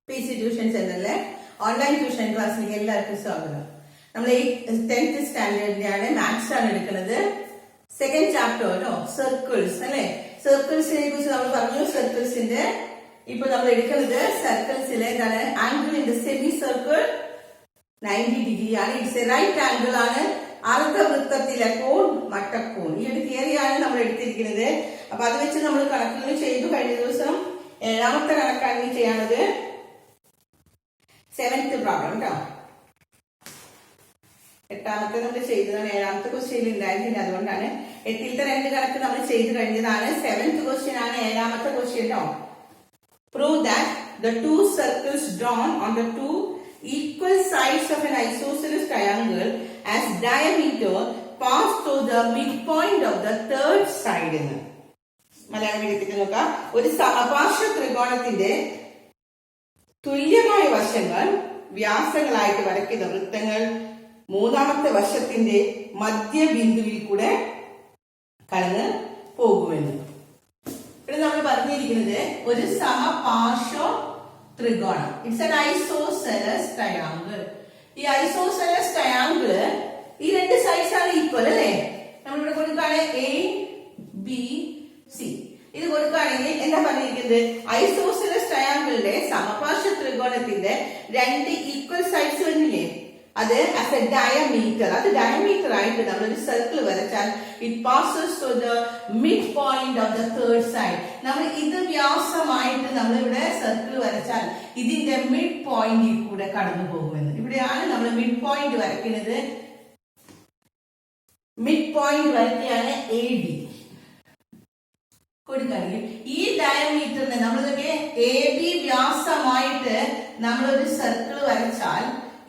PC tuition സെന്ററിലെ online tuition ക്ലാസ്സിലേക്ക് എല്ലാവർക്കും സ്വാഗതം. നമ്മൾ 10th സ്റ്റാൻഡേർഡിന്റെ ആണ് മാത്സ് ആണ് എടുക്കുന്നത്. സെക്കൻഡ് ചാപ്റ്റർ സർക്കിൾസ് അല്ലെ. സർക്കിൾസിനെ കുറിച്ച് നമ്മൾ പറഞ്ഞു. സർക്കിൾസിന്റെ ഇപ്പൊ നമ്മൾ എടുക്കുന്നത് സർക്കിൾസിലെ angle in the semi circle 90 degree ആണ്. ഇറ്റ്സ് എ റൈറ്റ് ആംഗിൾ ആണ്. അർദ്ധവൃത്തത്തിലെ കോൺ മട്ടക്കോൺ. ഈ ഒരു തിയറിയാണ് നമ്മൾ എടുത്തിരിക്കുന്നത്. അപ്പൊ അത് വെച്ച് നമ്മൾ കണക്കുകൾ ചെയ്തു. കഴിഞ്ഞ ദിവസം 7ാമത്തെ കണക്കാണ് ഈ ചെയ്യാനുള്ളത്. 7th പ്രോബ്ലം കേട്ടോ. 8ാമത്തെ നമ്മൾ ചെയ്തതാണ്. 7ാമത്തെ ക്വസ്റ്റ്യൻ ഉണ്ടായിരുന്നില്ല, അതുകൊണ്ടാണ്. 8ത്തെ 2 കണക്ക് നമ്മൾ ചെയ്ത് കഴിഞ്ഞതാണ്. 7th ക്വസ്റ്റ്യൻ ആണ് 7ാമത്തെ ക്വസ്റ്റ്യൻ കേട്ടോ. Prove that the two circles drawn on the two equal sides of an isosceles triangle as diameter pass through the midpoint of the third side എന്ന് മലയാളം എഴുതിട്ട് നോക്കാം. ഒരു സമപാർശ്വ ത്രികോണത്തിന്റെ തുല്യമായ വശങ്ങൾ വ്യാസങ്ങളായിട്ട് വരയ്ക്കുന്ന വൃത്തങ്ങൾ മൂന്നാമത്തെ വശത്തിന്റെ മധ്യബിന്ദുവിൽ കൂടെ കടന്ന് പോകുമെന്ന്. ഇവിടെ നമ്മൾ പറഞ്ഞിരിക്കുന്നത് ഒരു സമപാർശ്വ ത്രികോണം. It's an isosceles triangle. ഈ ഐസോസെലസ് ട്രയാങ്കിൾ ഈ രണ്ട് സൈഡ്സ് ആണ് ഈക്വൽ അല്ലേ. നമ്മളിവിടെ കൊടുക്കുകയാണ് എ ബി സി. ഇത് കൊടുക്കുകയാണെങ്കിൽ എന്താ പറഞ്ഞിരിക്കുന്നത്? ഐസോസെലസ് ട്രയാങ്കിളിന്റെ സമപാർശ്വ ത്രികോണത്തിന്റെ രണ്ട് ഈക്വൽ സൈഡ്സ് വരുന്നില്ലേ, അത് ആസ് എ ഡയമീറ്റർ. അത് ഡയമീറ്റർ ആയിട്ട് നമ്മളൊരു സർക്കിൾ വരച്ചാൽ it passes to the mid point of the third side. നമ്മൾ ഇത് വ്യാസമായിട്ട് നമ്മളിവിടെ സർക്കിൾ വരച്ചാൽ ഇതിന്റെ മിഡ് പോയിന്റിൽ കൂടെ കടന്നു പോകുമെന്ന്. ഇവിടെയാണ് നമ്മൾ മിഡ് പോയിന്റ് വരയ്ക്കുന്നത്. മിഡ് പോയിന്റ് വരയ്ക്കുകയാണ് എ ബി കൊടുക്കുകയാണെങ്കിൽ ഈ ഡയമീറ്ററിന് നമ്മളിതൊക്കെ എ ബി വ്യാസമായിട്ട് നമ്മളൊരു സർക്കിൾ വരച്ചാൽ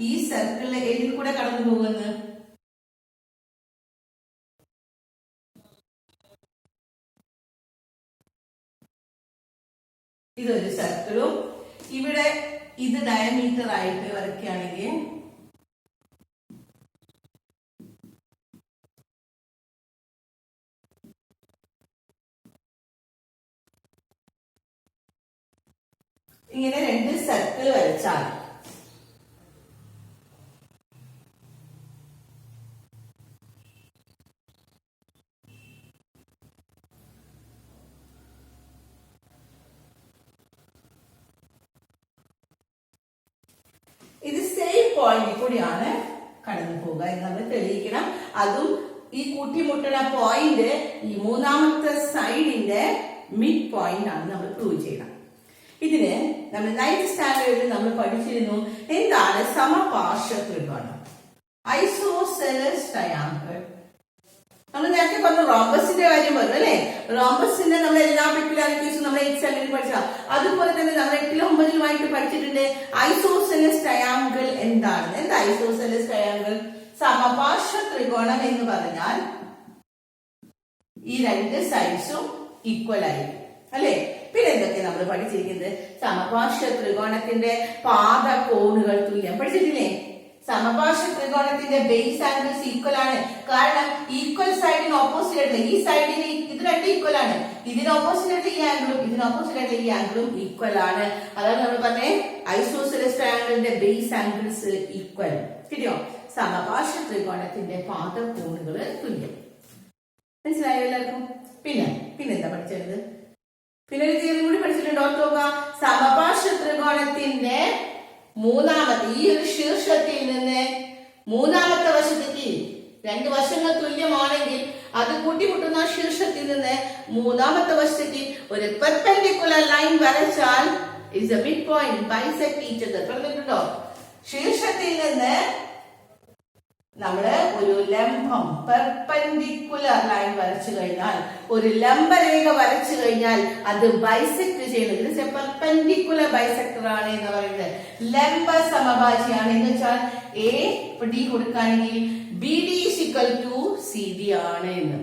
ഈ സർക്കിളിൽ ഏതിൽ കൂടെ കടന്നു പോകുമെന്ന്? ഇതൊരു സർക്കിളും ഇവിടെ ഇത് ഡയമീറ്റർ ആയിട്ട് വരയ്ക്കുകയാണെങ്കിൽ ഇങ്ങനെ രണ്ട് സർക്കിൾ വരച്ചാൽ ഇത് സെയിം പോയിന്റിൽ കൂടിയാണ് കടന്നു പോകുക എന്ന് നമ്മൾ തെളിയിക്കണം. അതും ഈ കൂട്ടിമുട്ടുന്ന പോയിന്റ് ഈ മൂന്നാമത്തെ സൈഡിന്റെ മിഡ് പോയിന്റ് ആണ് നമ്മൾ പ്രൂവ് ചെയ്യണം. ഇതിന് നമ്മൾ 9th സ്റ്റാൻഡേർഡിൽ നമ്മൾ പഠിച്ചിരുന്നു എന്താണ് സമപാർശ്വ ത്രികോണം, ഐസോസെലസ് ട്രയാങ്കിൾ. നമ്മൾ നേരത്തെ പറഞ്ഞു റോംബസിന്റെ കാര്യം പറഞ്ഞു അല്ലെ. റോംബസിന്റെ നമ്മൾ എല്ലാ പെക്യുലാരിറ്റീസും നമ്മൾ 8th സ്റ്റാൻഡേർഡിൽ പഠിച്ച. അതുപോലെ തന്നെ നമ്മൾ 8ലും 9ലുമായിട്ട് പഠിച്ചിട്ടുണ്ട് ഐസോസെലസ് ട്രയാങ്കിൾ എന്താണെന്ന്. എന്താ ഐസോസെലസ് ട്രയാങ്കിൾ? സമപാർശ്വ ത്രികോണം എന്ന് പറഞ്ഞാൽ ഈ രണ്ട് സൈഡ്സും ഈക്വൽ ആയിരിക്കും അല്ലെ. പിന്നെ എന്തൊക്കെ നമ്മൾ പഠിച്ചിരിക്കുന്നത്? സമപാർശ്വ ത്രികോണത്തിന്റെ പാദ കോണുകൾ തുല്യം പഠിച്ചിട്ടില്ലേ. സമപാർശ്വ ത്രികോണത്തിന്റെ ബേസ് ആംഗിൾസ് ഈക്വൽ ആണ്. കാരണം ഈക്വൽ സൈഡിന് ഓപ്പോസിറ്റ് ആയിട്ടുള്ള ഈ സൈഡിന് ഇത് രണ്ട് ഈക്വൽ ആണ്. ഇതിന് ഓപ്പോസിറ്റ് ആയിട്ട് ഈ ആംഗിളും ഇതിന് ഓപ്പോസിറ്റ് ആയിട്ട് ഈ ആംഗിളും ഈക്വൽ ആണ്. അതാണ് നമ്മൾ പറഞ്ഞേ ഐസോസെലസ് ട്രയാങ്കിളിന്റെ ബേസ് ആംഗിൾസ് ഈക്വൽ. കിട്ടിയോ? സമപാർശ്വ ത്രികോണത്തിന്റെ പാദ കോണുകൾ തുല്യം. മനസ്സിലായോ എല്ലാവർക്കും? പിന്നെന്താ പഠിച്ചത്? പിന്നെ ഒരു തിയറി കൂടി പഠിച്ചിട്ടുണ്ട്. ഓർത്ത് നോക്കാം. സമപാർശ്വ ത്രികോണത്തിന്റെ മൂന്നാമത്തെ ഈ ഒരു ശീർഷത്തിൽ നിന്ന് മൂന്നാമത്തെ വശത്തേക്ക് രണ്ട് വശങ്ങൾ തുല്യമാണെങ്കിൽ അത് കൂട്ടിമുട്ടുന്ന ശീർഷത്തിൽ നിന്ന് മൂന്നാമത്തെ വശത്തേക്ക് ഒരു പെർപെൻഡിക്കുലർ ലൈൻ വരച്ചാൽ is a mid point bisect each other. പറഞ്ഞിട്ടുണ്ടോ? ശീർഷത്തിൽ നിന്ന് നമ്മള് ഒരു ലംബം പെർപെൻഡിക്കുലർ ലൈൻ വരച്ചു കഴിഞ്ഞാൽ, ഒരു ലംബരേഖ വരച്ചു കഴിഞ്ഞാൽ അത് ബൈസെക്ട് ചെയ്യുന്നത് പെർപെൻഡിക്കുലർ ബൈസെക്ടർ ആണ് എന്ന് പറയുന്നത്. ലംബ സമഭാജിയാണ് എന്ന് വെച്ചാൽ എ ഡി കൊടുക്കുകയാണെങ്കിൽ B D equal to C D ആണ് എന്ന്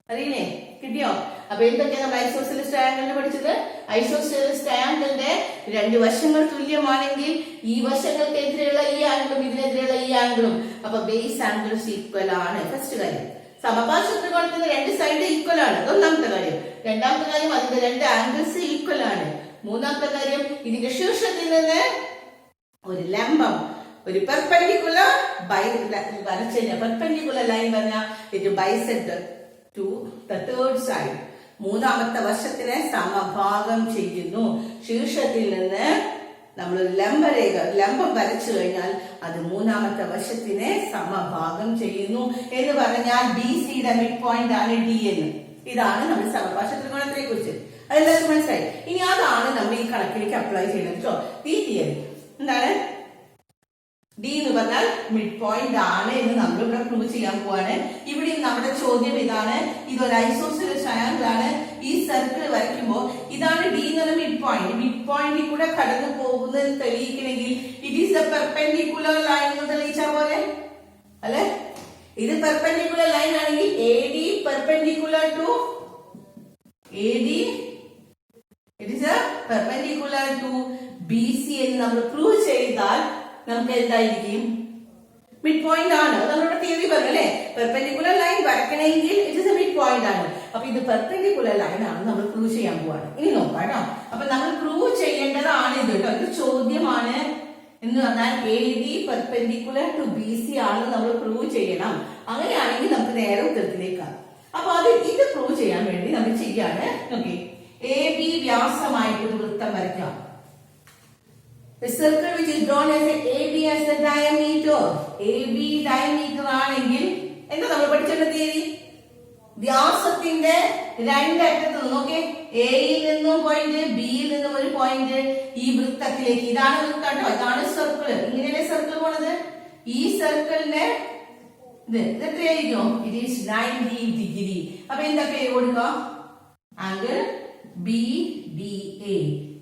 അറിയില്ലേ. കിട്ടിയോ? അപ്പൊ എന്തൊക്കെയാണ് നമ്മൾ ഐസോസെലസ് ട്രയാങ്കിളിൽ പഠിച്ചത്? ഐസോസെലസ് ട്രയാങ്കിളിന്റെ രണ്ട് വശങ്ങൾ തുല്യമാണെങ്കിൽ ഈ വശങ്ങൾക്ക് എതിരെയുള്ള ഈ ആംഗിളും ഇതിനെതിരെയുള്ള ഈ ആംഗിളും അപ്പൊ ബേസ് ആംഗിൾസ് ഈക്വൽ ആണ്. ഫസ്റ്റ് കാര്യം. സമപാർശ്വ ത്രികോണത്തിന്റെ രണ്ട് സൈഡ് ഈക്വൽ ആണ്. അതൊന്നാമത്തെ കാര്യം. രണ്ടാമത്തെ കാര്യം അതിന്റെ രണ്ട് ആംഗിൾസ് ഈക്വൽ ആണ്. മൂന്നാമത്തെ കാര്യം, ഇതിന്റെ ശീർഷത്തിൽ നിന്ന് ഒരു ലംബം, ഒരു പെർപെൻഡിക്കുലർ പെർപെൻഡിക്കുലർ ലൈൻ പറഞ്ഞാൽ it bisector to the third side. മൂന്നാമത്തെ വശത്തിനെ സമഭാഗം ചെയ്യുന്നു. ശീർഷത്തിൽ നിന്ന് നമ്മൾ ലംബം വരച്ചു കഴിഞ്ഞാൽ അത് മൂന്നാമത്തെ വശത്തിനെ സമഭാഗം ചെയ്യുന്നു എന്ന് പറഞ്ഞാൽ ബി സിയുടെ മിഡ് പോയിന്റ് ആണ് ഡി എന്ന്. ഇതാണ് നമ്മൾ സമഭാഷ ത്രികോണത്തിനെ കുറിച്ച് അതെല്ലാവർക്കും മനസ്സിലായി. ഇനി അതാണ് നമ്മൾ ഈ കണക്കിലേക്ക് അപ്ലൈ ചെയ്യുന്നത് കേട്ടോ. ഈ തിയറി എന്താണ്? ഡി എന്ന് പറഞ്ഞാൽ മിഡ് പോയിന്റ് ആണ് എന്ന് നമ്മൾ ഇവിടെ പ്രൂവ് ചെയ്യാൻ പോവാണ്. ഇവിടെ നമ്മുടെ ചോദ്യം ഇതാണ്, ഇതൊരു ഐസോസെലസ് ട്രയാങ്കിൾ ആണ്. ഈ സർക്കിൾ വരയ്ക്കുമ്പോൾ ഇതാണ് ഡി എന്നുള്ള മിഡ് പോയിന്റ്. മിഡ് പോയിന്റിൽ കൂടെ കടന്നു പോകുന്നത് തെളിയിക്കണമെങ്കിൽ it is the perpendicular line എന്ന് തെളിയിച്ചാൽ പോലെ അല്ലെ? ഇത് പെർപെൻഡിക്കുലർ ലൈൻ ആണെങ്കിൽ A D perpendicular to AD, it is a perpendicular to BC എന്ന് നമ്മൾ പ്രൂവ് ചെയ്താൽ നമുക്ക് എന്തായിരിക്കും? മിഡ് പോയിന്റ് ആണ്. നമ്മളുടെ തിയറി പറഞ്ഞു അല്ലെ, പെർപെൻഡിക്കുലർ ലൈൻ വരയ്ക്കണമെങ്കിൽ it is a mid point ആണ്. അപ്പൊ ഇത് പെർപെൻഡിക്കുലർ ലൈൻ ആണ് നമ്മൾ പ്രൂവ് ചെയ്യാൻ പോവാണ്. ഇനി നോക്കാം കേട്ടോ. അപ്പൊ നമ്മൾ പ്രൂവ് ചെയ്യേണ്ടതാണ് ഇത് കേട്ടോ. ഇത് ചോദ്യമാണ് എന്ന് പറഞ്ഞാൽ AD പെർപെൻഡിക്കുലർ ടു BC ആണെന്ന് നമ്മൾ പ്രൂവ് ചെയ്യണം. അങ്ങനെയാണെങ്കിൽ നമുക്ക് നേരെ ഉത്തരത്തിലേക്കാണ്. അപ്പൊ ഇത് പ്രൂവ് ചെയ്യാൻ വേണ്ടി നമ്മൾ ചെയ്യാണ്. നോക്കി, AB വ്യാസമായിട്ട് ഒരു വൃത്തം വരയ്ക്കാം. The circle which is drawn as AB as the diameter. AB diameter ആണെങ്കിൽ എന്താ നമ്മൾ പഠിച്ചിട്ടുള്ള തിയറി? വ്യാസത്തിന്റെ രണ്ടറ്റത്ത് നിന്ന് നോക്കേ, എയിൽ നിന്നും പോയിന്റ്, ബിയിൽ നിന്നും ഒരു പോയിന്റ് ഈ വൃത്തത്തിലേക്ക്. ഇതാണ് വൃത്തം കേട്ടോ, ഇതാണ് സർക്കിൾ. ഇങ്ങനെയല്ലേ സർക്കിൾ പോണത്? ഈ സർക്കിളിന്റെ ഇത് എത്രയായിരിക്കും? It is 90 degree. അപ്പൊ എന്താ പേര് കൊടുക്കുക? Angle BDA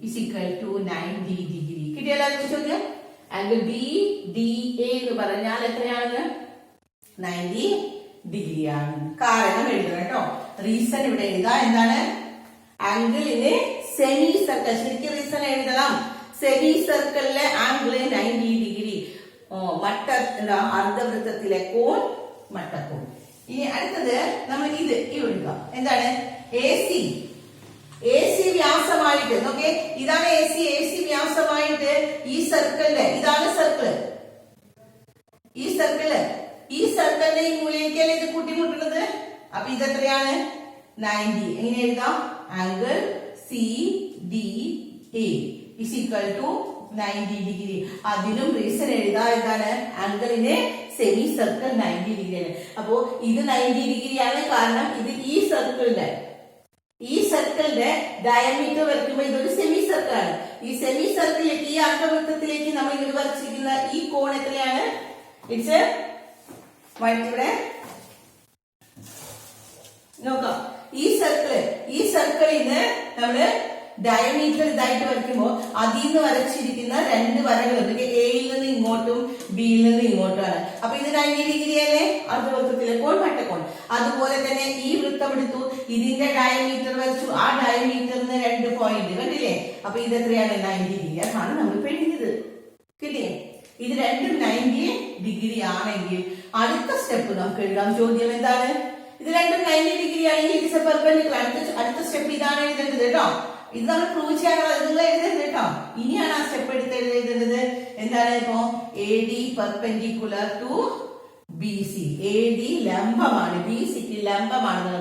is equal to 90 degree. കിട്ടിയല്ലോ ചോദ്യം? ആംഗിൾ BDA എന്ന് പറഞ്ഞാൽ എത്രയാണ്? 90 ഡിഗ്രി ആണ്. കാരണം എഴുതണം കേട്ടോ. റീസൺ ഇവിടെ എഴുതാ. എന്താണ്? ആംഗിളിന് സെമി സർക്കിൾ, ശരിക്കും റീസൺ എഴുതണം. സെമി സർക്കിളിലെ ആംഗിള് 90 ഡിഗ്രി. അർദ്ധവൃത്തത്തിലെ കോൺ മട്ടക്കോൺ. ഇനി അടുത്തത് നമ്മൾ ഇത് എടുക്കാം. എന്താണ്? AC വ്യാസമായിട്ട് നോക്കേ, ഇതാണ് AC വ്യാസമായിട്ട് ഈ സർക്കിളിന്റെ, ഇതാണ് സർക്കിള്, ഈ സർക്കിളിന്റെ ഈ മൂലയ്ക്കല്ലേ ഇത് കൂട്ടിമുട്ടുന്നത്. അപ്പൊ ഇതെത്രയാണ്? 90. എങ്ങനെ എഴുതാം? Angle CDA is equal to 90 degree. അതിനും റീസൺ എഴുതാ. എന്താണ്? ആംഗിളിന് സെമി സർക്കിൾ 90 ഡിഗ്രിയാണ്. അപ്പോ ഇത് 90 ഡിഗ്രിയാണ്. കാരണം ഇത് ഈ സർക്കിളിന്റെ ഡയമീറ്റർ വരയ്ക്കുമ്പോൾ ഇതൊരു സെമി സർക്കിൾ ആണ്. ഈ സെമി സർക്കിളിലേക്ക്, ഈ അർദ്ധവൃത്തത്തിലേക്ക് നമ്മൾ ഇത് വരച്ചിരിക്കുന്ന ഈ കോൺ എത്രയാണ്? ഇറ്റ്സ് ഇവിടെ നോക്കാം. ഈ സർക്കിളിന് നമ്മള് ഡയമീറ്റർ ഇതായിട്ട് വരയ്ക്കുമ്പോൾ അതിൽ നിന്ന് വരച്ചിരിക്കുന്ന രണ്ട് വരകളുണ്ട്. എയിൽ നിന്ന് ഇങ്ങോട്ടും ബിയിൽ നിന്ന് ഇങ്ങോട്ടുമാണ്. അപ്പൊ ഇത് 90 ഡിഗ്രി അല്ലേ? അർദ്ധവൃത്തത്തിലെ കോൺ മട്ടക്കോൺ. അതുപോലെ തന്നെ ഈ വൃത്തം എടുത്തു, ഇതിന്റെ ഡയമീറ്റർ വരച്ചു. ആ ഡയമീറ്ററിന് രണ്ട് പോയിന്റ് കണ്ടില്ലേ? അപ്പൊ ഇത് എത്രയാണ്? 90 ഡിഗ്രി. അതാണ് നമ്മൾ എഴുതിയത്. കിട്ടിയേ? ഇത് രണ്ടും 90 ഡിഗ്രി ആണെങ്കിൽ അടുത്ത സ്റ്റെപ്പ് നമുക്ക് എഴുതാം. ചോദ്യം എന്താണ്? ഇത് രണ്ടും 90 ഡിഗ്രി ആണെങ്കിൽ ഇറ്റ് ഇസ് എ പെർപെൻഡിക്കുലർ. അടുത്ത സ്റ്റെപ്പ് ഇതാണ് എഴുതേണ്ടത് കേട്ടോ. ഇത് നമ്മൾ പ്രൂവ് ചെയ്യാനുള്ള നിങ്ങൾ എഴുതരുത് കേട്ടോ. ഇനിയാണ് ആ സ്റ്റെപ്പ് എടുത്ത് എഴുതേണ്ടത്. എന്താണ്? ഇപ്പോ AD perpendicular to BC. AD ലംബമാണ്, BCക്ക് ലംബമാണ്.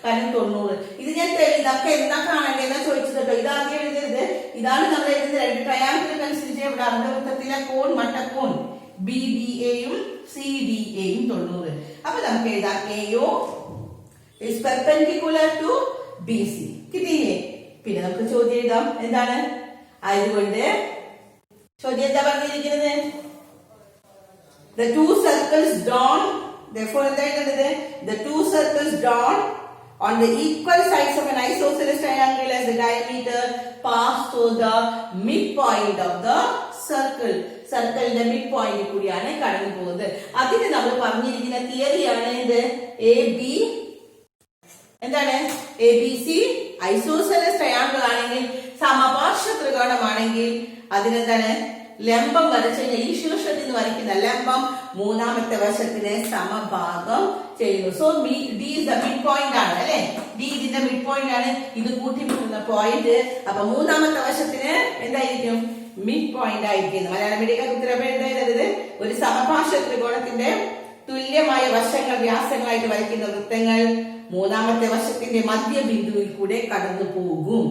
കാരണം 90. ഇത് ഞാൻ ഇതൊക്കെ എന്താ കാണേണ്ടതെന്നാ ചോദിച്ചത് കേട്ടോ. ഇതാദ്യം എഴുതരുത്. ഇതാണ് നമ്മൾ എഴുതുന്നത്. രണ്ട് ട്രയാങ്കിൾ അനുസരിച്ച് ഇവിടെ അർദ്ധവൃത്തത്തിലെ കോൺ മട്ടക്കോൺ BDAയും CDAയും 90. അപ്പൊ നമുക്ക് എഴുതാം AO is perpendicular to BC. കിട്ടിയില്ലേ? പിന്നെ നമുക്ക് ചോദ്യം എഴുതാം. എന്താണ്? അതുകൊണ്ട് ചോദ്യം എന്താ പറഞ്ഞിരിക്കുന്നത്? The two circles drawn, therefore എന്താ എഴുതേണ്ടത്? The two circles drawn on the equal sides of an isosceles triangle as the diameter pass through the midpoint of the circle. സർക്കിളിന്റെ മിഡ് പോയിന്റ് കൂടിയാണ് കടന്നു പോകുന്നത്. അതിന് നമ്മൾ പറഞ്ഞിരിക്കുന്ന തിയറിയാണ് ഇത്. എന്താണ്? ABC ഐസോസെലസ് ട്രയാങ്കിൾ ആണെങ്കിൽ, സമപാർശ്വ ത്രികോണമാണെങ്കിൽ അതിനെന്താണ്? ലംബം വരച്ചു കഴിഞ്ഞാൽ ഈ ശീർഷത്തിൽ നിന്ന് വരയ്ക്കുന്ന ലംബം മൂന്നാമത്തെ വശത്തിന് സമഭാഗം ചെയ്യുന്നു. So D is the mid point ആണ് അല്ലെ, ഡി ഇതിന്റെ മിഡ് പോയിന്റ് ആണ്, ഇത് കൂട്ടിമുട്ടുന്ന പോയിന്റ്. അപ്പൊ മൂന്നാമത്തെ വശത്തിന് എന്തായിരിക്കും? മിഡ് പോയിന്റ് ആയിരിക്കും. മലയാളം മീഡിയം ഉത്തരം എഴുതരുത്. ഒരു സമപാർശ്വ ത്രികോണത്തിന്റെ തുല്യമായ വശങ്ങൾ വ്യാസങ്ങളായിട്ട് വരയ്ക്കുന്ന വൃത്തങ്ങൾ മൂന്നാമത്തെ വശത്തിന്റെ മധ്യബിന്ദുവിൽ കൂടെ കടന്നു പോകും.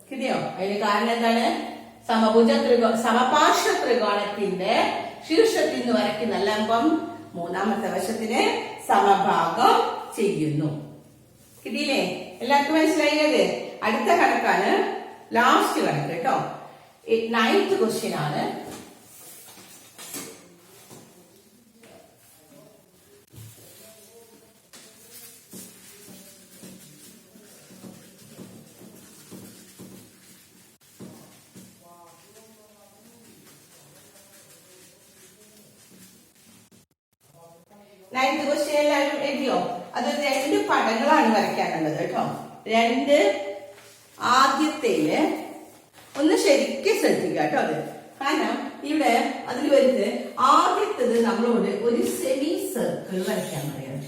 കിട്ടിയോ? അതിന് കാരണം എന്താണ്? സമപാർശ്വ ത്രികോണത്തിന്റെ ശീർഷത്തിൽ നിന്ന് വരയ്ക്കുന്ന ലംബം മൂന്നാമത്തെ വശത്തിന് സമഭാഗം ചെയ്യുന്നു. കിട്ടിയില്ലേ? എല്ലാവർക്കും മനസ്സിലായത്? അടുത്ത കണക്കാണ് ലാസ്റ്റ് കണക്ക് കേട്ടോ. 9th ക്വസ്റ്റ്യൻ ആണ്. എല്ലാവരും എഴുതിയോ? അത് 2 പടങ്ങളാണ് വരയ്ക്കാനുള്ളത് കേട്ടോ. ആദ്യത്തേല് ഒന്ന് ശരിക്കും ശ്രദ്ധിക്കുക കേട്ടോ. അത് കാരണം ഇവിടെ അതിൽ വരുന്നത് ആദ്യത്തേത് നമ്മളോട് ഒരു സെമി സർക്കിൾ വരയ്ക്കാൻ പറയാം.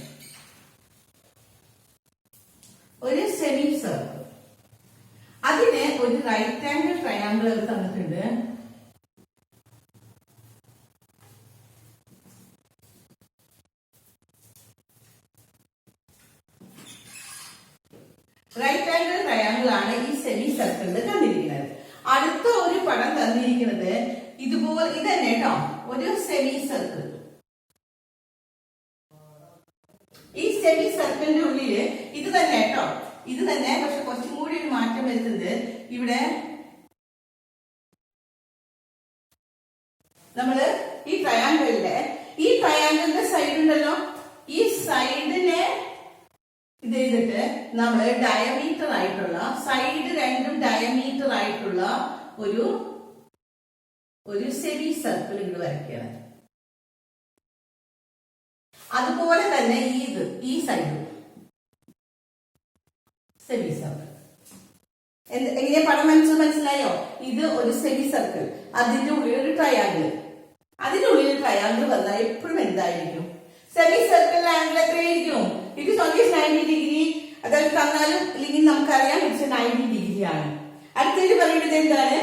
ഒരു സെമി സർക്കിൾ, അതിന് ഒരു റൈറ്റ് ആംഗിൾ ട്രയാങ്കിൾ തന്നിട്ടുണ്ട്. റൈറ്റ് ആംഗിൾ ട്രയാങ്കിൾ ആണ് ഈ സെമി സർക്കിളിൽ തന്നിരിക്കുന്നത്. അടുത്ത ഒരു പടം തന്നിരിക്കുന്നത് ഇതുപോലെ ഇത് തന്നെ കേട്ടോ, ഒരു സെമി സർക്കിൾ. ഈ സെമി സർക്കിളിന്റെ ഉള്ളില് ഇത് തന്നെ കേട്ടോ, ഇത് തന്നെ. പക്ഷെ കുറച്ചും കൂടി ഒരു മാറ്റം വരുന്നത് ഇവിടെ നമ്മള് ഈ ട്രയാങ്കിളിന്റെ സൈഡ് ഉണ്ടല്ലോ, ഈ സൈഡിനെ ഇത് ചെയ്തിട്ട് നമ്മൾ ഡയമീറ്റർ ആയിട്ടുള്ള സൈഡ് രണ്ടും ഡയമീറ്റർ ആയിട്ടുള്ള ഒരു സെമി സർക്കിൾ ഇങ്ങോട്ട് വരയ്ക്കുകയാണ്. അതുപോലെ തന്നെ ഈ സൈഡ് സെമി സർക്കിൾ. എങ്ങനെ പടം മനസ്സിലായോ? ഇത് ഒരു സെമി സർക്കിൾ, അതിന്റെ ഉള്ളിൽ ഒരു ട്രയാങ്കിൾ. അതിന്റെ ഉള്ളിൽ ട്രയാങ്കിൾ വന്നാൽ എപ്പോഴും എന്തായിരിക്കും? സെമി സർക്കിൾ ആംഗിൾ എത്രയായിരിക്കും? It is always 90 degree. അതായത് തന്നാലും ഇല്ലെങ്കിൽ നമുക്കറിയാം ഇറ്റ്സ് 90 ഡിഗ്രി ആണ്. അടുത്തത് പറയുന്നത് എന്താണ്?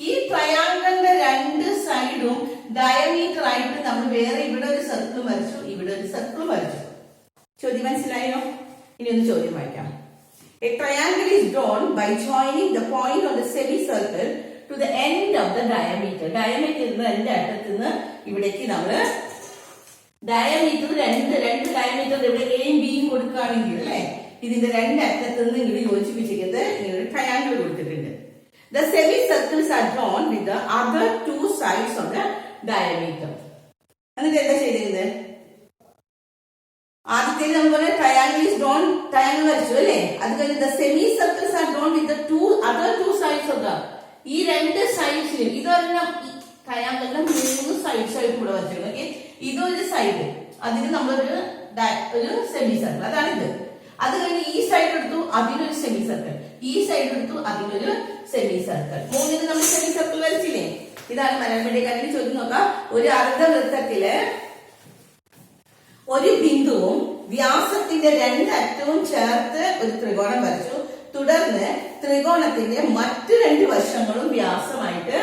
ഈ ട്രയാങ്കിളിന്റെ 2 സൈഡും ഡയമീറ്റർ ആയിട്ട് നമ്മൾ വേറെ ഇവിടെ ഒരു സർക്കിൾ വരച്ചു, ഇവിടെ ഒരു സർക്കിൾ വരച്ചു. ചോദ്യം മനസ്സിലായോ? ഇനി ഒന്ന് ചോദ്യം വായിക്കാം. A triangle is drawn by joining the point on the semicircle to the end of the diameter. Diameter രണ്ട് അറ്റത്ത് നിന്ന് ഇവിടേക്ക് നമ്മള് ഡയമീറ്റർ രണ്ട് ഡയമീറ്റർ ഇവിടെ എയും ബിയും കൊടുക്കുകയാണെങ്കിൽ അല്ലെ, ഇതിന്റെ 2 അറ്റത്ത് നിന്ന് ഇങ്ങനെ യോജിപ്പിച്ചിരിക്കുന്നത് ഇങ്ങനെ ട്രയാങ്കിൾ കൊടുത്തിട്ടുണ്ട്. The semicircles are drawn with the other 2 sides of the diameter. എന്നിട്ട് എന്താ ചെയ്തിരുന്നത്? ആദ്യത്തെ നമ്മൾ ട്രയാങ്കിൾ ഈസ് ഡ്രോൺ, ട്രയാങ്കിൾ വരച്ചു അല്ലേ. അത് കഴിഞ്ഞ് the semicircles are drawn with the other 2 sides of the, ഈ 2 സൈഡ്സിലും ഇതെല്ലാം ട്രയാങ്കിളിന്റെ 3 സൈഡ്സ് ആയിട്ട് കൂടെ വരച്ചു. ഓക്കെ, ഇതൊരു സൈഡ്, അതിന് നമ്മളൊരു സെമി സർക്കിൾ, അതാണിത്. അത് കഴിഞ്ഞ് ഈ സൈഡ് എടുത്തു, അതിനൊരു സെമി സർക്കിൾ, ഈ സൈഡ് എടുത്തു, അതിനൊരു സെമി സർക്കിൾ. 3 നമ്മൾ സെമി സർക്കിൾ വരച്ചില്ലേ? ഇതാണ് മലയാളം മീഡിയക്കാരുടെ ചോദ്യം. നോക്കാം. ഒരു അർദ്ധവൃത്തത്തില് ഒരു ബിന്ദുവും വ്യാസത്തിന്റെ 2 അറ്റവും ചേർത്ത് ഒരു ത്രികോണം വരച്ചു. തുടർന്ന് ത്രികോണത്തിന്റെ മറ്റു 2 വശങ്ങളും വ്യാസമായിട്ട്,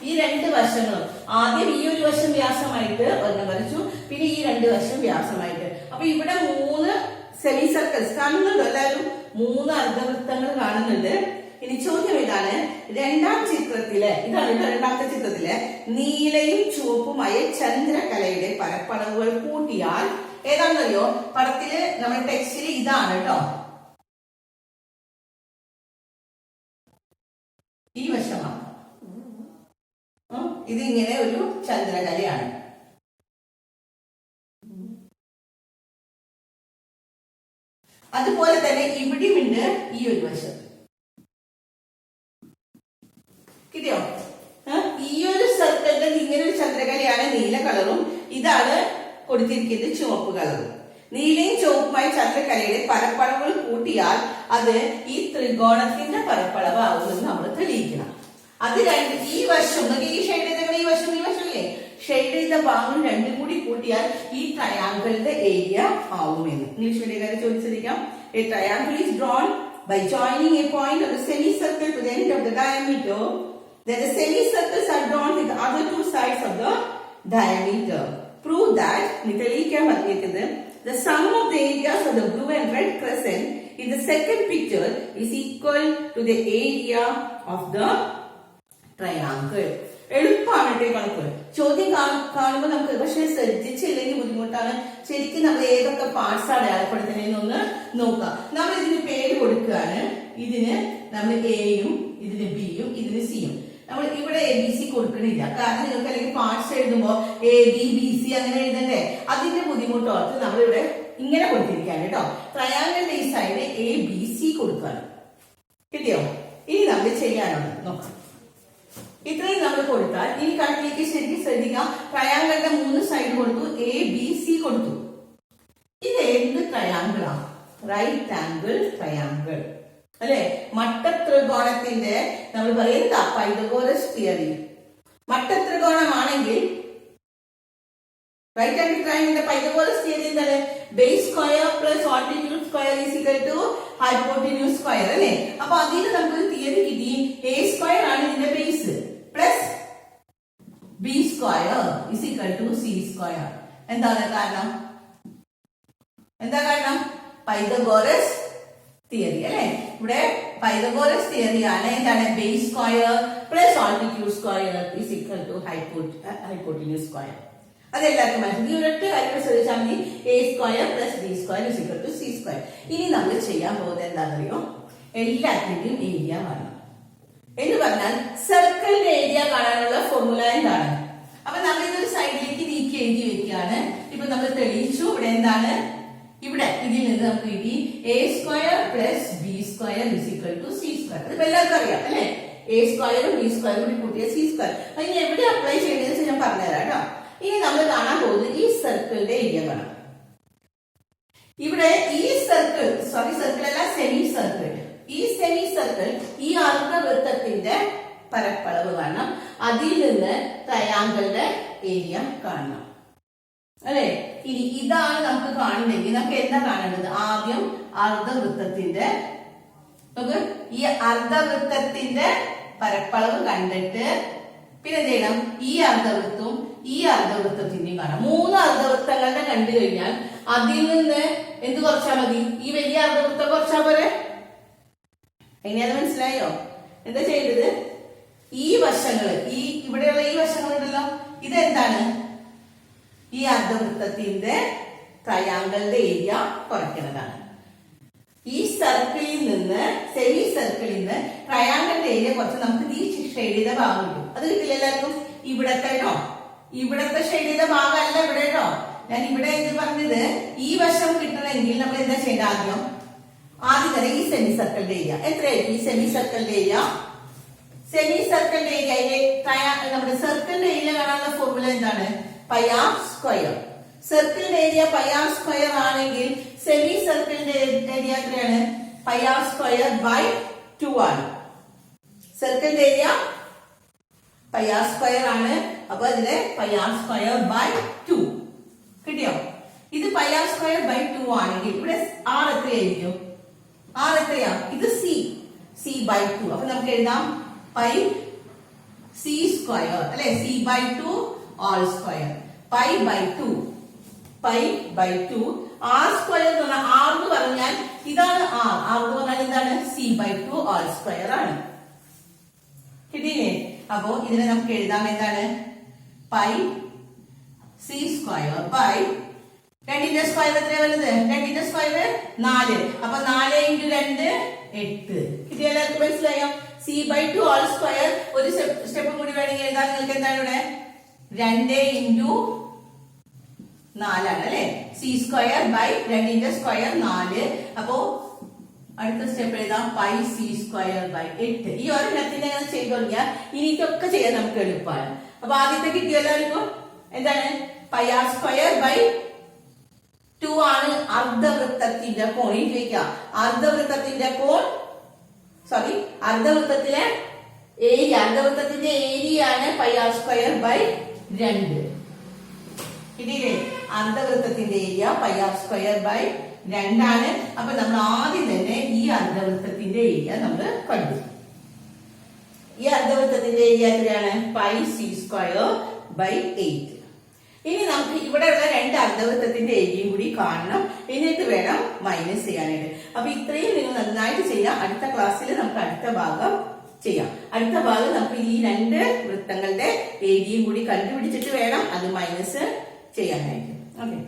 ഈ 2 വശങ്ങളും ആദ്യം ഈ ഒരു വശം വ്യാസമായിട്ട് ഒരെണ്ണം വരച്ചു, പിന്നെ ഈ 2 വശം വ്യാസമായിട്ട്. അപ്പൊ ഇവിടെ 3 സെമി സർക്കിൾസ് കാണുന്നുണ്ടോ? എല്ലാവരും 3 അർദ്ധവൃത്തങ്ങൾ കാണുന്നുണ്ട്. ഇനി ചോദ്യം ഇതാണ്, രണ്ടാം ചിത്രത്തില്, ഇതാണ് രണ്ടാമത്തെ ചിത്രത്തില് നീലയും ചുവപ്പുമായ ചന്ദ്രകലയുടെ പരപ്പളവുകൾ കൂട്ടിയാൽ ഏതാണെന്നറിയോ? പടത്തില് നമ്മുടെ ടെക്സ്റ്റില് ഇതാണ് കേട്ടോ, ഈ വശമാണ്. ഇതിങ്ങനെ ഒരു ചന്ദ്രകലയാണ്. അതുപോലെ തന്നെ ഇവിടെയുണ്ട് ഈ ഒരു വശം. കിട്ടിയോ? ഈ ഒരു സർക്കിളിന്റെ ഇങ്ങനെ ഒരു ചന്ദ്രകലയാണ് നീല കളറും, ഇതാണ് കൊടുത്തിരിക്കുന്നത് ചുവപ്പ് കളറും. നീലയും ചുവപ്പുമായി ചന്ദ്രകലയുടെ പരപ്പളവുകൾ കൂട്ടിയാൽ അത് ഈ ത്രികോണത്തിന്റെ പരപ്പളവ് ആവുമെന്ന് നമ്മൾ തെളിയിക്കണം. അത് രണ്ട് ഈ വശം ഈ ഷെയ്ഡ് ചെയ്ത ഈ വശം അല്ലേ ഷെയ്ഡ് ചെയ്ത ഭാഗം രണ്ടും കൂടി കൂട്ടിയാൽ ഈ ട്രയാങ്കിളിന്റെ ഏരിയ ആവുമെന്ന് English മീഡിയക്കാരെ ചോദിച്ചിരിക്കാം. A triangle is drawn by joining a point of the semicircle to the end of the diameter. Then the semicircles are drawn with the other two sides of the diameter. Prove that the sum of the areas of the blue and red crescent in the second picture is equal to the area of the triangle. എളുപ്പമാണ് കേട്ടോ കണക്ക്. ചോദ്യം കാണുമ്പോൾ നമുക്ക് പക്ഷെ ശ്രദ്ധിച്ചില്ലെങ്കിൽ ബുദ്ധിമുട്ടാണ്. ശരിക്കും നമ്മൾ ഏതൊക്കെ പാർട്സ് അടയാളപ്പെടുത്തുന്നതെന്നൊന്ന് നോക്കാം. നമ്മൾ ഇതിന് പേര് കൊടുക്കുകയാണ്. ഇതിന് നമ്മൾ എയും ഇതിന് ബിയും ഇതിന് സിയും. നമ്മൾ ഇവിടെ എ ബി സി കൊടുക്കണില്ല. കാരണം നിങ്ങൾക്ക് അല്ലെങ്കിൽ പാർട്സ് എഴുതുമ്പോൾ എ ബി ബി സി അങ്ങനെ എഴുതണ്ടേ. അതിന്റെ ബുദ്ധിമുട്ടോർത്ത് നമ്മളിവിടെ ഇങ്ങനെ കൊടുത്തിരിക്കുകയാണ് കേട്ടോ. ട്രയാങ്കിളിന്റെ ഈ സൈഡ് എ ബി സി കൊടുക്കുകയാണ്. കിട്ടിയോ? ഇനി നമ്മൾ ചെയ്യാനുള്ളത് നോക്കാം. ഇത്രയും നമ്മൾ കൊടുത്താൽ ഇനി കണക്കിലേക്ക് ശരിക്കും ശ്രദ്ധിക്കാം. ട്രയാങ്കിളിന്റെ 3 സൈഡ് കൊടുത്തു, എ ബി സി കൊടുത്തു. ഇത് എന്ത് ട്രയാങ്കിളാണ്? റൈറ്റ് ആംഗിൾ ട്രയാങ്കിൾ അല്ലെ? മട്ടത്രികോണത്തിന്റെ നമ്മൾ പറയുന്നത് പൈതഗോറസ് തിയറി. മട്ടത്രികോണമാണെങ്കിൽ റൈറ്റ് ആംഗിൾ ട്രയാങ്കിളിന്റെ പൈതഗോറസ് തിയറി എന്താണ്? Base square plus altitude square is equal to hypotenuse square അല്ലെ? അപ്പൊ അതിന് നമുക്ക് തിയറി കിട്ടി. എ സ്ക്വയർ ആണ് ഇതിന്റെ base plus B square is equal to C square. എന്താണ് കാരണം? എന്താ കാരണം? പൈതഗോറസ് തിയറി അല്ലെ? ഇവിടെ പൈതഗോറസ് തിയറി ആണ്. എന്താണ്? Base square plus altitude square is equal to hypotenuse square. അതെല്ലാവർക്കും മനസ്സിലായി. ഈ ഒരൊറ്റ കാര്യം ശ്രദ്ധിച്ചാൽ മതി. A square plus B square is equal to C square. ഇനി നമ്മൾ ചെയ്യാൻ പോകുന്നത് എന്താണെന്നറിയോ? എല്ലാത്തിന്റെയും ഏരിയ കാണണം എന്ന് പറഞ്ഞാൽ സർക്കിളിന്റെ ഏരിയ കാണാനുള്ള ഫോർമുല എന്താണ്? അപ്പൊ നമ്മൾ ഇതൊരു സൈഡിലേക്ക് നീക്കി എഴുതി വെക്കുകയാണ്. ഇപ്പൊ നമ്മൾ തെളിയിച്ചു. ഇവിടെ എന്താണ്? ഇവിടെ ഇതിൽ നിന്ന് നമുക്ക് കിട്ടി A square plus B square is equal to C square. അതിപ്പോ എല്ലാവർക്കും അറിയാം അല്ലെ? എ സ്ക്വയറും ബി സ്ക്വയറും കൂടി കൂട്ടിയ സി സ്ക്വയർ. അതിന് എവിടെ അപ്ലൈ ചെയ്യേണ്ടത് ഞാൻ പറഞ്ഞുതരാം കേട്ടോ. ഇനി നമ്മൾ കാണാൻ പോകുന്നത് ഈ സർക്കിളിന്റെ ഏരിയ കാണാം. ഇവിടെ ഈ സർക്കിൾ സർക്കിൾ അല്ല സെമി സർക്കിൾ. ഈ സെമി സർക്കിൾ ഈ അർദ്ധവൃത്തത്തിന്റെ പരപ്പളവ് കാണണം. അതിൽ നിന്ന് ട്രയാങ്കിളിന്റെ ഏരിയ കാണണം അല്ലെ? ഇനി ഇതാണ് നമുക്ക് കാണുന്നെങ്കിൽ നമുക്ക് എന്താ കാണേണ്ടത്? ആദ്യം അർദ്ധവൃത്തത്തിന്റെ നമുക്ക് ഈ അർദ്ധവൃത്തത്തിന്റെ പരപ്പളവ് കണ്ടിട്ട് പിന്നെ എന്ത് ചെയ്യണം? ഈ അർദ്ധവൃത്തവും ഈ അർദ്ധവൃത്തത്തിന്റെയും കാണാം. 3 അർദ്ധവൃത്തങ്ങളുടെ കണ്ടു കഴിഞ്ഞാൽ അതിൽ നിന്ന് എന്ത് കുറച്ചാൽ മതി? ഈ വലിയ അർദ്ധവൃത്തം കുറച്ചാൽ പോരെ? എങ്ങനെയാന്ന് മനസ്സിലായോ? എന്താ ചെയ്തത്? ഈ വശങ്ങള് ഇവിടെയുള്ള ഈ വശങ്ങളുണ്ടല്ലോ, ഇതെന്താണ്? ഈ അർദ്ധവൃത്തത്തിന്റെ ട്രയാങ്കിളിന്റെ ഏരിയ കുറയ്ക്കുന്നതാണ്. ഈ സർക്കിളിൽ നിന്ന് സെമി സർക്കിളിൽ നിന്ന് ട്രയാങ്കിളിന്റെ ഏരിയ കുറച്ച് നമുക്ക് ഈ ഷെയ്ഡ് ചെയ്ത ഭാഗം കിട്ടും. അത് കിട്ടില്ല എല്ലാവർക്കും? ഇവിടത്തെ ഷെയ്ഡ് ചെയ്ത ഭാഗമല്ല ഇവിടെ കേട്ടോ. ഞാൻ ഇവിടെ എന്ത് പറഞ്ഞത്? ഈ വശം കിട്ടണമെങ്കിൽ നമ്മൾ എന്താ ചെയ്യേണ്ടത്? ആദ്യം തന്നെ ഈ സെമി സർക്കിളിന്റെ ഏരിയ എത്രയായിരിക്കും? ഈ സെമി സർക്കിളിന്റെ ഏരിയ നമ്മുടെ സർക്കിളിന്റെ ഏരിയ കാണാനുള്ള ഫോർമുല എന്താണ്? Pi R square. സർക്കിളിന്റെ ഏരിയ പൈ ആർ സ്ക്വയർ ആണെങ്കിൽ സെമി സർക്കിളിന്റെ ഏരിയ എത്രയാണ്? പൈ ആർ സ്ക്വയർ ബൈ 2 ആണ്. സർക്കിളിന്റെ ഏരിയ പൈ ആർ സ്ക്വയർ ആണ്. അപ്പൊ അതിന് പൈ ആർ സ്ക്വയർ ബൈ 2 കിട്ടിയോ? ഇത് പൈ ആർ സ്ക്വയർ ബൈ 2 ആണെങ്കിൽ ഇവിടെ ആർ എത്രയായിരിക്കും? ആർ എത്രയാ? ഇത് സി ബൈ 2. അപ്പൊ നമുക്ക് എഴുതാം പൈ സി സ്ക്വയർ അല്ലെ? C by 2 all square pi by 2 r square എന്ന് പറഞ്ഞാൽ ആർ എന്ന് പറഞ്ഞാൽ ഇതാണ് ആർ എന്ന് പറഞ്ഞാൽ എന്താണ്? സി ബൈ 2 ഓൾ സ്ക്വയർ ആണ്. കിട്ടിയില്ലേ? അപ്പോ ഇതിനെ നമുക്ക് എഴുതാം എന്താണ്? പൈ സി സ്ക്വയർ ബൈ 2ന്റെ സ്ക്വയർ എത്ര വരുന്നത്? 2ന്റെ സ്ക്വയർ 4. അപ്പൊ 4 × 2 8. കിട്ടിയ എല്ലാവർക്കും മനസ്സിലായോ? C by 2 all square. ഒരു സ്റ്റെപ്പ് കൂടി വേണമെങ്കിൽ എഴുതാൻ നിങ്ങൾക്ക് എന്താണ് ഇവിടെ? 2 × 4 ആണ് അല്ലെ? സി സ്ക്വയർ ബൈ 2ന്റെ സ്ക്വയർ 4. അപ്പോ അടുത്ത സ്റ്റെപ്പ് എഴുതാം പൈ സി സ്ക്വയർ ബൈ 8. ഈ ഒരെണ്ണത്തിന്റെ അങ്ങനെ ചെയ്തു തുടങ്ങിയാൽ ഇനിക്കൊക്കെ ചെയ്യാൻ നമുക്ക് എളുപ്പമാണ്. അപ്പൊ ആദ്യത്തെ കിട്ടിയല്ലോ എല്ലാവർക്കും എന്താണ്? പൈ ആർ സ്ക്വയർ ബൈ 2 ആണ് അർദ്ധവൃത്തത്തിന്റെ കോൺ. ഇനി ചോദിക്കാം അർദ്ധവൃത്തത്തിലെ ഏരിയ, അർദ്ധവൃത്തത്തിന്റെ ഏരിയ ആണ് പൈ ആർ സ്ക്വയർ ബൈ 2. ഇതിലെ അർദ്ധവൃത്തത്തിന്റെ area pi R square by 2 ആണ്. അപ്പൊ നമ്മൾ ആദ്യം തന്നെ ഈ അർദ്ധവൃത്തത്തിന്റെ ഏരിയ നമ്മൾ കണ്ടു. ഈ അർദ്ധവൃത്തത്തിന്റെ ഏരിയ എത്രയാണ്? Pi C square by 8. ഇനി നമുക്ക് ഇവിടെയുള്ള 2 അർദ്ധവൃത്തത്തിന്റെ ഏരിയയും കൂടി കാണണം. എന്നിട്ട് വേണം മൈനസ് ചെയ്യാനായിട്ട്. അപ്പൊ ഇത്രയും നിങ്ങൾ നന്നായിട്ട് ചെയ്യാം. അടുത്ത ക്ലാസ്സിൽ നമുക്ക് അടുത്ത ഭാഗം ചെയ്യാം. അടുത്ത ഭാഗം നമുക്ക് ഈ 2 വൃത്തങ്ങളുടെ ഏരിയയും കൂടി കണ്ടുപിടിച്ചിട്ട് വേണം അത് മൈനസ് ചെയ്യാനായിട്ട്. ഓക്കെ.